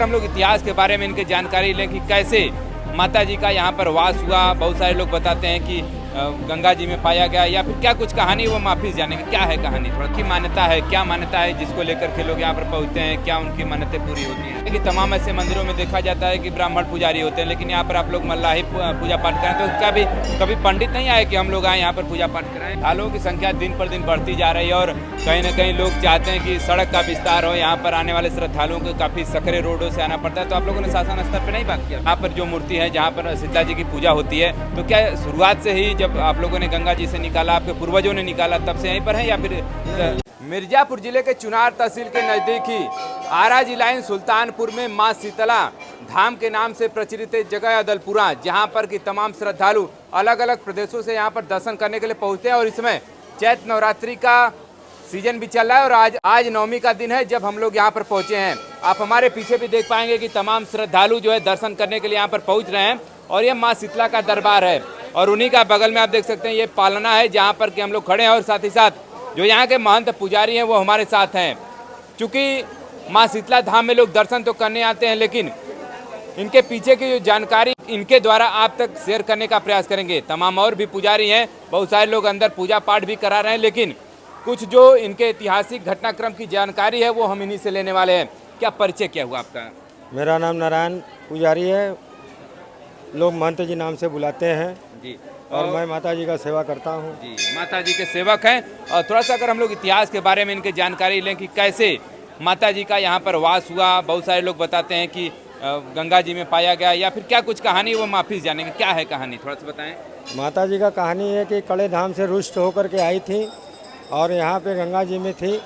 हम लोग इतिहास के बारे में इनकी जानकारी लें कि कैसे माता जी का यहाँ पर वास हुआ। बहुत सारे लोग बताते हैं कि गंगा जी में पाया गया, या फिर क्या कुछ कहानी वो माफी जानेंगे क्या है कहानी, थोड़ा की मान्यता है, क्या मान्यता है जिसको लेकर के लोग यहाँ पर पहुँचते हैं, क्या उनकी मान्यतें पूरी होती हैं। कि तमाम ऐसे मंदिरों में देखा जाता है कि ब्राह्मण पुजारी होते हैं, लेकिन यहाँ पर आप लोग मल्लाही पूजा पाठ करें तो क्या भी कभी पंडित नहीं आए कि हम लोग आए यहाँ पर पूजा पाठ कराएं। श्रद्धालुओं की संख्या दिन पर दिन बढ़ती जा रही है और कहीं ना कहीं लोग चाहते हैं कि सड़क का विस्तार हो। यहाँ पर आने वाले श्रद्धालुओं को काफी सकरे रोडों से आना पड़ता है, तो आप लोगों ने शासन स्तर पर नहीं बात किया। यहाँ पर जो मूर्ति है जहाँ पर शीतला जी की पूजा होती है, तो क्या शुरुआत से ही जब आप लोगों ने गंगा जी से निकाला, आपके पूर्वजों ने निकाला, तब से यहीं पर है या फिर? मिर्जापुर जिले के चुनार तहसील के नजदीक ही आरा जिला सुल्तानपुर में मां शीतला धाम के नाम से प्रचलित जगह अदलपुरा, जहां पर कि तमाम श्रद्धालु अलग अलग प्रदेशों से यहां पर दर्शन करने के लिए पहुंचते हैं। और इसमें चैत्र नवरात्रि का सीजन भी चल रहा है और आज नवमी का दिन है जब हम लोग यहां पर पहुंचे हैं। आप हमारे पीछे भी देख पाएंगे कि तमाम श्रद्धालु जो है दर्शन करने के लिए यहाँ पर पहुँच रहे हैं और ये माँ शीतला का दरबार है। और उन्हीं का बगल में आप देख सकते हैं ये पालना है जहाँ पर कि हम लोग खड़े हैं और साथ ही साथ जो यहाँ के महंत पुजारी हैं वो हमारे साथ हैं। चूँकि माँ शीतला धाम में लोग दर्शन तो करने आते हैं, लेकिन इनके पीछे की जो जानकारी इनके द्वारा आप तक शेयर करने का प्रयास करेंगे। तमाम और भी पुजारी हैं, बहुत सारे लोग अंदर पूजा पाठ भी करा रहे हैं, लेकिन कुछ जो इनके ऐतिहासिक घटनाक्रम की जानकारी है वो हम इन्हीं से लेने वाले हैं। क्या परिचय क्या हुआ आपका? मेरा नाम नारायण पुजारी है, लोग महंत जी नाम से बुलाते हैं जी। और मैं माता जी का सेवा करता हूँ। जी, माता जी के सेवक हैं। और थोड़ा सा अगर हम लोग इतिहास के बारे में इनकी जानकारी लें कि कैसे माता जी का यहाँ पर वास हुआ। बहुत सारे लोग बताते हैं कि गंगा जी में पाया गया, या फिर क्या कुछ कहानी वो माफी जानेंगे क्या है कहानी, थोड़ा सा बताएं। माता जी का कहानी है कि कड़े धाम से रुष्ट होकर के आई थी और यहाँ पे गंगा जी में थी।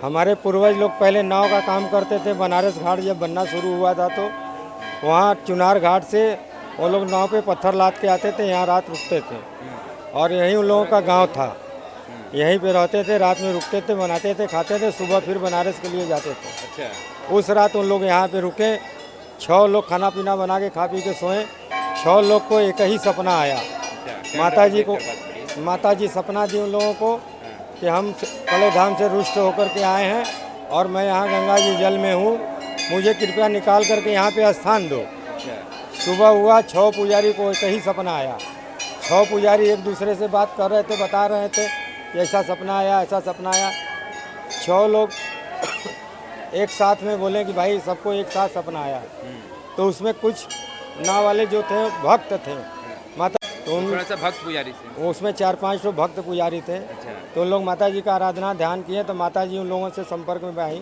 हमारे पूर्वज लोग पहले नाव का काम करते थे। बनारस घाट जब बनना शुरू हुआ था तो वहाँ चुनार घाट से वो लोग नाव पे पत्थर लाद के आते थे, यहाँ रात रुकते थे और यहीं उन लोगों का गांव था। यहीं पे रहते थे, रात में रुकते थे, बनाते थे, खाते थे, सुबह फिर बनारस के लिए जाते थे। अच्छा। उस रात उन लोग यहाँ पे रुके। 6 लोग खाना पीना बना के खा पी के सोए। 6 लोग को एक ही सपना आया। माता जी सपना दी उन लोगों को कि हम कड़े धाम से रुष्ट होकर के आए हैं और मैं यहाँ गंगा जी जल में हूँ, मुझे कृपया निकाल करके यहाँ पे स्थान दो। सुबह हुआ, 6 पुजारी को एक ही सपना आया। 6 पुजारी एक दूसरे से बात कर रहे थे, बता रहे थे कि ऐसा सपना आया, ऐसा सपना आया। 6 लोग एक साथ में बोले कि भाई सबको एक साथ सपना आया। तो उसमें कुछ नाव वाले जो थे भक्त थे माता, तो उन भक्त पुजारी थे, उसमें 4-5 तो भक्त पुजारी थे। तो लोग माता जी का आराधना ध्यान किए तो माता जी उन लोगों से संपर्क में आई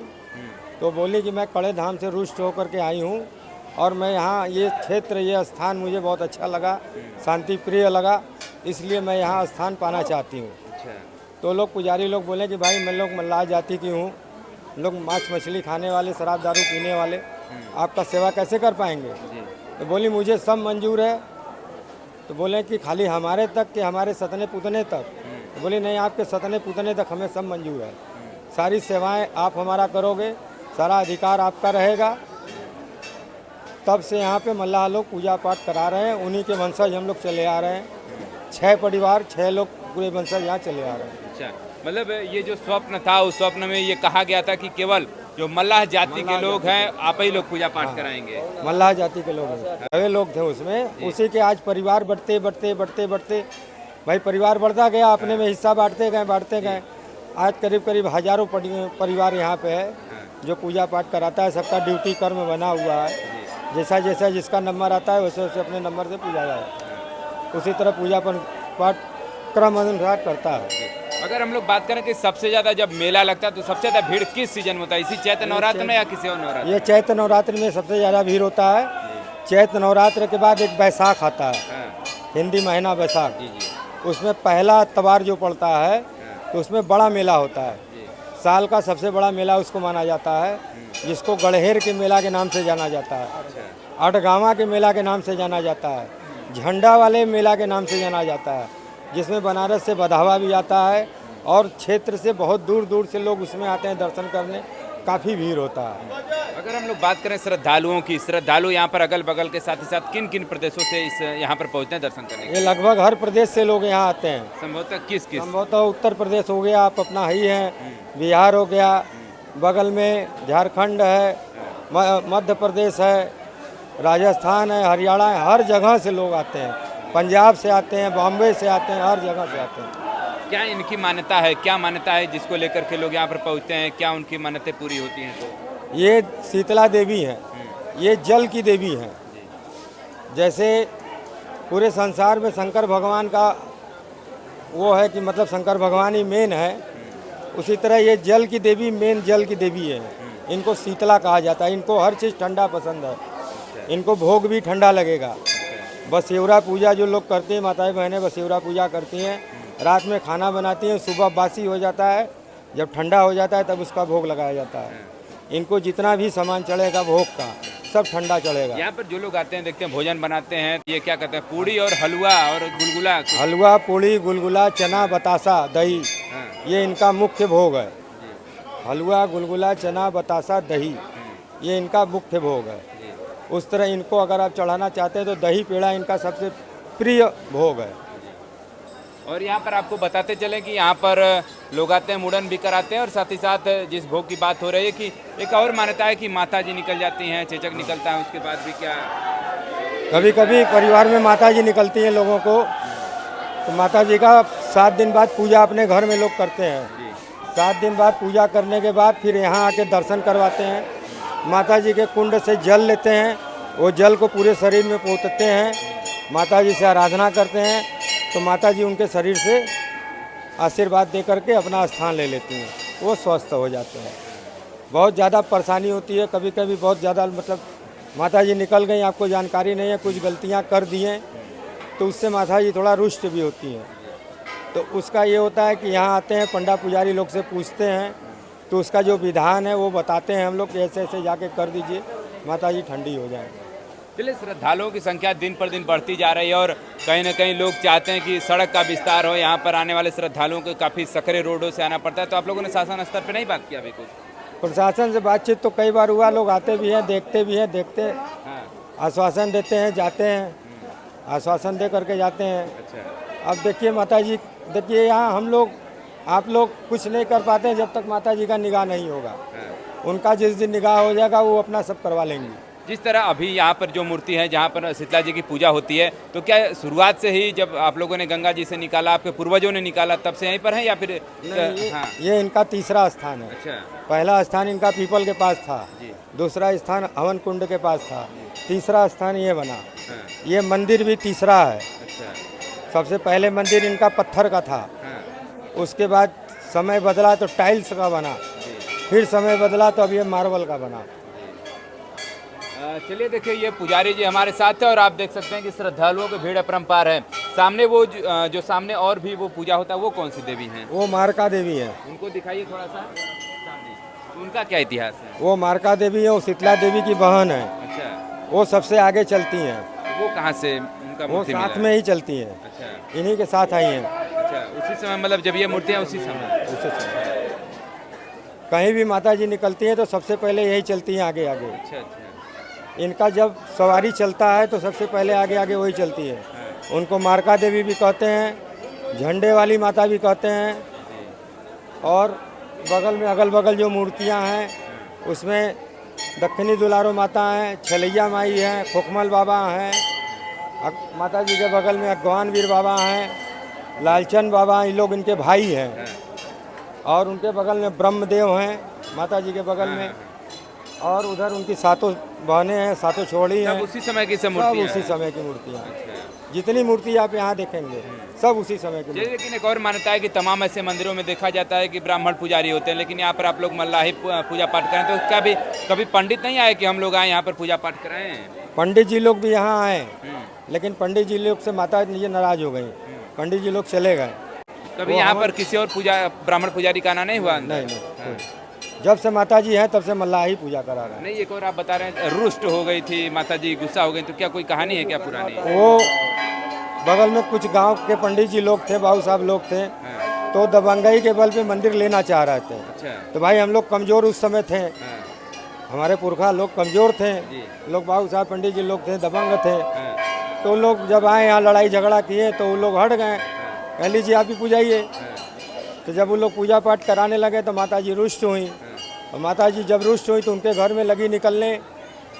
तो बोली कि मैं कड़े धाम से रुष्ट होकर के आई हूँ और मैं यहाँ ये क्षेत्र, ये स्थान मुझे बहुत अच्छा लगा, शांति प्रिय लगा, इसलिए मैं यहाँ स्थान पाना चाहती हूँ। तो लोग पुजारी लोग बोले कि भाई मैं लोग मल्लाह जाति की हूँ, लोग मांस मछली खाने वाले, शराब दारू पीने वाले, आपका सेवा कैसे कर पाएंगे? तो बोली मुझे सब मंजूर है। तो बोले कि खाली हमारे तक कि हमारे सतने पुतने तक? तो बोली नहीं, आपके सतने पुतने तक हमें सब मंजूर है, सारी सेवाएं आप हमारा करोगे, सारा अधिकार आपका रहेगा। तब से यहाँ पे मल्लाह लोग पूजा पाठ करा रहे हैं, उन्हीं के वंशज हम लोग चले आ रहे हैं। 6 परिवार, 6 लोग पूरे वंशज यहाँ चले आ रहे हैं। अच्छा, मतलब ये जो स्वप्न था उस स्वप्न में ये कहा गया था कि केवल जो मल्लाह जाति के लोग हैं आप ही लोग पूजा पाठ कराएंगे। मल्लाह जाति के लोग हैं, वे लोग थे उसमें। उसी के आज परिवार बढ़ते बढ़ते बढ़ते बढ़ते भाई परिवार बढ़ता गया, अपने में हिस्सा बांटते गए। आज करीब करीब हजारों परिवार यहाँ पे है जो पूजा पाठ कराता है। सबका ड्यूटी कर्म बना हुआ है, जैसा जैसा जिसका नंबर आता है वैसे वैसे अपने नंबर से पूजा जाए, उसी तरह पूजा पाठ क्रम अनुसार करता है। अगर हम लोग बात करें कि सबसे ज़्यादा जब मेला लगता है तो सबसे ज़्यादा भीड़ किस सीजन में होता है? इसी चैत्र नवरात्र में या किसी और नवरात्र? ये चैत्र नवरात्र में सबसे ज़्यादा भीड़ होता है। चैत्र नवरात्र के बाद एक बैसाख आता है, हिंदी महीना बैसाख, उसमें पहला तवार जो पड़ता है तो उसमें बड़ा मेला होता है। साल का सबसे बड़ा मेला उसको माना जाता है, जिसको गढ़ेर के मेला के नाम से जाना जाता है, अटगावा के मेला के नाम से जाना जाता है, झंडा वाले मेला के नाम से जाना जाता है, जिसमें बनारस से बधावा भी आता है और क्षेत्र से बहुत दूर दूर से लोग उसमें आते हैं दर्शन करने, काफ़ी भीड़ होता है। अगर हम लोग बात करें श्रद्धालुओं की, श्रद्धालु यहाँ पर अगल बगल के साथ ही साथ किन किन प्रदेशों से इस यहाँ पर पहुँचते हैं दर्शन करने? ये लगभग हर प्रदेश से लोग यहाँ आते हैं। संभवतः किस? संभवतः उत्तर प्रदेश हो गया, आप अपना ही है, बिहार हो गया, बगल में झारखंड है, मध्य प्रदेश है, राजस्थान है, हरियाणा है, हर जगह से लोग आते हैं। पंजाब से आते हैं, बॉम्बे से आते हैं, हर जगह से आते हैं। क्या इनकी मान्यता है, क्या मान्यता है जिसको लेकर के लोग यहाँ पर पहुँचते हैं? क्या उनकी मान्यतें पूरी होती हैं? तो ये शीतला देवी हैं, ये जल की देवी हैं। जैसे पूरे संसार में शंकर भगवान का वो है कि मतलब शंकर भगवान ही मेन है, उसी तरह ये जल की देवी मेन जल की देवी है। इनको शीतला कहा जाता है। इनको हर चीज़ ठंडा पसंद है, इनको भोग भी ठंडा लगेगा। बसेवरा पूजा जो लोग करते हैं, माताएं बहनें बसेवरा पूजा करती हैं, रात में खाना बनाती हैं, सुबह बासी हो जाता है, जब ठंडा हो जाता है तब उसका भोग लगाया जाता है। इनको जितना भी सामान चढ़ेगा भोग का सब ठंडा चढ़ेगा। यहाँ पर जो लोग आते हैं, देखते हैं भोजन बनाते हैं, ये क्या कहते हैं, पूड़ी और हलवा और गुलगुला। हलवा, पूड़ी, गुलगुला, चना, बतासा, दही, ये इनका मुख्य भोग है। हलवा, गुलगुला, चना, बतासा, दही, ये इनका मुख्य भोग है। उस तरह इनको अगर आप चढ़ाना चाहते हैं तो दही पेड़ा इनका सबसे प्रिय भोग है। और यहाँ पर आपको बताते चलें कि यहाँ पर लोग आते हैं, मुंडन भी कराते हैं, और साथ ही साथ जिस भोग की बात हो रही है कि एक और मान्यता है कि माता जी निकल जाती हैं, चेचक निकलता है, उसके बाद भी क्या कभी कभी परिवार में माता जी निकलती हैं लोगों को, तो माता जी का 7 दिन बाद पूजा अपने घर में लोग करते हैं। 7 दिन बाद पूजा करने के बाद फिर यहाँ आके दर्शन करवाते हैं। माता जी के कुंड से जल लेते हैं, वो जल को पूरे शरीर में पोंछते हैं, माता जी से आराधना करते हैं, तो माता जी उनके शरीर से आशीर्वाद दे करके अपना स्थान ले लेती हैं, वो स्वस्थ हो जाते हैं। बहुत ज़्यादा परेशानी होती है, कभी कभी बहुत ज़्यादा मतलब माता जी निकल गई, आपको जानकारी नहीं है, कुछ गलतियां कर दी हैं, तो उससे माता जी थोड़ा रुष्ट भी होती हैं। तो उसका ये होता है कि यहाँ आते हैं, पंडा पुजारी लोग से पूछते हैं, तो उसका जो विधान है वो बताते हैं हम लोग कि ऐसे ऐसे जाके कर दीजिए, माता जी ठंडी हो जाए। चलिए, श्रद्धालुओं की संख्या दिन पर दिन बढ़ती जा रही है, और कहीं ना कहीं लोग चाहते हैं कि सड़क का विस्तार हो। यहाँ पर आने वाले श्रद्धालुओं को काफ़ी सकरे रोडों से आना पड़ता है, तो आप लोगों ने शासन स्तर पर नहीं बात किया अभी कुछ? प्रशासन से बातचीत तो कई बार हुआ, लोग आते भी हैं, देखते भी हैं, हाँ। आश्वासन देते हैं, जाते हैं, आश्वासन दे करके जाते हैं। अच्छा। अब देखिए माता जी, देखिए यहाँ हम लोग आप लोग कुछ नहीं कर पाते हैं जब तक माता जी का निगाह नहीं होगा। उनका जिस दिन निगाह हो जाएगा वो अपना सब करवा लेंगी। जिस तरह अभी यहाँ पर जो मूर्ति है, जहाँ पर शीतला जी की पूजा होती है, तो क्या शुरुआत से ही जब आप लोगों ने गंगा जी से निकाला, आपके पूर्वजों ने निकाला, तब से यहीं पर है या फिर ये इनका तीसरा स्थान है। अच्छा। पहला स्थान इनका पीपल के पास था, दूसरा स्थान हवन कुंड के पास था, तीसरा स्थान ये बना। ये मंदिर भी तीसरा है। सबसे पहले मंदिर इनका पत्थर का था, उसके बाद समय बदला तो टाइल्स का बना, फिर समय बदला तो अब ये मार्बल का बना। चलिए, देखिए ये पुजारी जी हमारे साथ है, और आप देख सकते हैं कि श्रद्धालुओं की भीड़ अपरंपार है। सामने वो जो सामने और भी वो पूजा होता है, वो कौन सी देवी हैं? वो मारका देवी है। उनको दिखाइए थोड़ा सा सामने, तो उनका क्या इतिहास है? वो मारका देवी है, वो शीतला देवी की बहन है। अच्छा। वो सबसे आगे चलती हैं। वो कहाँ से उनका वो मूर्ति साथ मिला? में ही चलती हैं। अच्छा। इन्हीं के साथ आई हैं। अच्छा, उसी समय मतलब जब ये मूर्तियाँ उसी समय? उसी समय कहीं भी माता जी निकलती हैं तो सबसे पहले यही चलती हैं आगे आगे। अच्छा अच्छा। इनका जब सवारी चलता है तो सबसे पहले आगे आगे वही चलती है। उनको मारका देवी भी कहते हैं, झंडे वाली माता भी कहते हैं, और बगल में अगल बगल जो मूर्तियां हैं उसमें दक्षिणी दुलारो माता हैं, छलैया माई हैं, खोखमल बाबा हैं, माता जी के बगल में अगवान वीर बाबा हैं, लालचंद बाबा, ये लोग इनके भाई हैं, और उनके बगल में ब्रह्मदेव हैं माता जी के बगल में, और उधर उनकी सातों बहनें हैं, सातों छोड़ी हैं। सब उसी समय की सब उसी समय की मूर्तियाँ हैं। जितनी मूर्ति आप यहाँ देखेंगे सब उसी समय की। लेकिन एक और मान्यता है कि तमाम ऐसे मंदिरों में देखा जाता है कि ब्राह्मण पुजारी होते हैं, लेकिन यहाँ पर आप लोग मल्लाही पूजा पाठ करें, तो क्या भी कभी पंडित नहीं आए कि हम लोग आए यहाँ पर पूजा पाठ कराएं? पंडित जी लोग भी यहाँ आए, लेकिन पंडित जी लोग से माता जी नाराज हो गई, पंडित जी लोग चले गए। कभी यहाँ पर किसी और ब्राह्मण पुजारी का आना नहीं हुआ? नहीं। जब से माता जी हैं तब से मल्लाही पूजा करा रहे हैं। नहीं, एक और आप बता रहे हैं रुष्ट हो गई थी माता जी, गुस्सा हो गई, तो क्या कोई कहानी है क्या पुरानी? वो बगल में कुछ गांव के पंडित जी लोग थे, बाबू साहब लोग थे, तो दबंगई के बल पे मंदिर लेना चाह रहे थे। अच्छा। तो भाई हम लोग कमज़ोर उस समय थे, हमारे पुरखा लोग कमज़ोर थे, लोग बाबू साहब पंडित जी लोग थे, दबंग थे, तो लोग जब आए यहाँ लड़ाई झगड़ा किए तो वो लोग हट गए, कह लीजिए आप ही पूजाइए। तो जब वो लोग पूजा पाठ कराने लगे तो माता जी रुष्ट हुई, और माता जी जब रुष्ट हुई तो उनके घर में लगी निकलने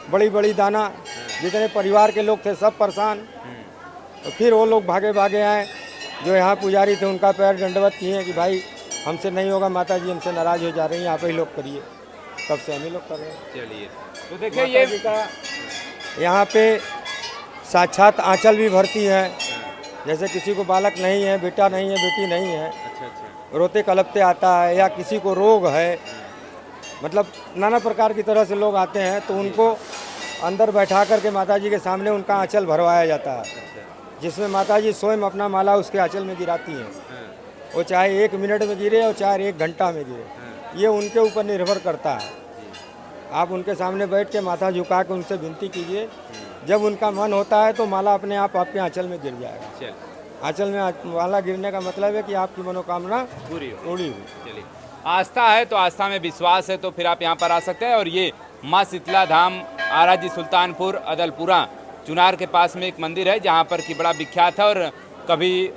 बड़ी बड़ी दाना, जितने परिवार के लोग थे सब परेशान। तो फिर वो लोग भागे भागे आए, जो यहाँ पुजारी थे उनका पैर दंडवत किए कि भाई हमसे नहीं होगा, माता जी हमसे नाराज हो जा रही हैं, आप ही लोग करिए। तब से हम ही लोग कर रहे हैं। चलिए, तो देखिए ये माता जी का यहाँ पे साक्षात आंचल भी भरती है। जैसे किसी को बालक नहीं है, बेटा नहीं है, बेटी नहीं है, रोते कलपते आता है, या किसी को रोग है, मतलब नाना प्रकार की तरह से लोग आते हैं, तो उनको अंदर बैठा करके माता जी के सामने उनका आंचल भरवाया जाता है, जिसमें माता जी स्वयं अपना माला उसके आंचल में गिराती हैं। वो चाहे 1 मिनट में गिरे और चाहे 1 घंटा में गिरे, ये उनके ऊपर निर्भर करता है। आप उनके सामने बैठ के माथा झुका के उनसे विनती कीजिए, जब उनका मन होता है तो माला अपने आप आपके आंचल में गिर जाएगा। आंचल में माला गिरने का मतलब है कि आपकी मनोकामना पूरी हुई। चलिए, आस्था है तो आस्था में विश्वास है, तो फिर आप यहाँ पर आ सकते हैं। और ये माँ शीतला धाम आरा जी सुल्तानपुर अदलपुरा चुनार के पास में एक मंदिर है, जहाँ पर कि बड़ा विख्यात है। और कभी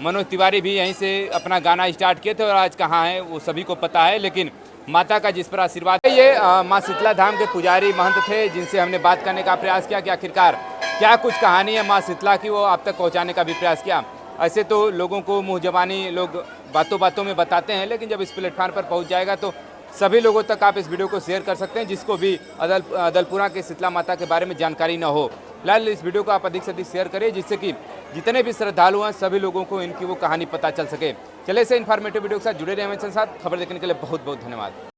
मनोज तिवारी भी यहीं से अपना गाना स्टार्ट किए थे, और आज कहाँ है वो सभी को पता है। लेकिन माता का जिस पर आशीर्वाद है, ये माँ शीतला धाम के पुजारी महंत थे, जिनसे हमने बात करने का प्रयास किया कि आखिरकार क्या कुछ कहानी है माँ शीतला की, वो आप तक पहुँचाने का भी प्रयास किया। ऐसे तो लोगों को मुँह जबानी लोग बातों बातों में बताते हैं, लेकिन जब इस प्लेटफॉर्म पर पहुँच जाएगा तो सभी लोगों तक आप इस वीडियो को शेयर कर सकते हैं, जिसको भी अदलपुरा के शीतला माता के बारे में जानकारी न हो। फिलहाल इस वीडियो को आप अधिक से अधिक शेयर करिए, जिससे कि जितने भी श्रद्धालु हैं सभी लोगों को इनकी वो कहानी पता चल सके। चले से इन्फॉर्मेटिव वीडियो के साथ जुड़े रहे हमारे साथ। खबर देखने के लिए बहुत बहुत धन्यवाद।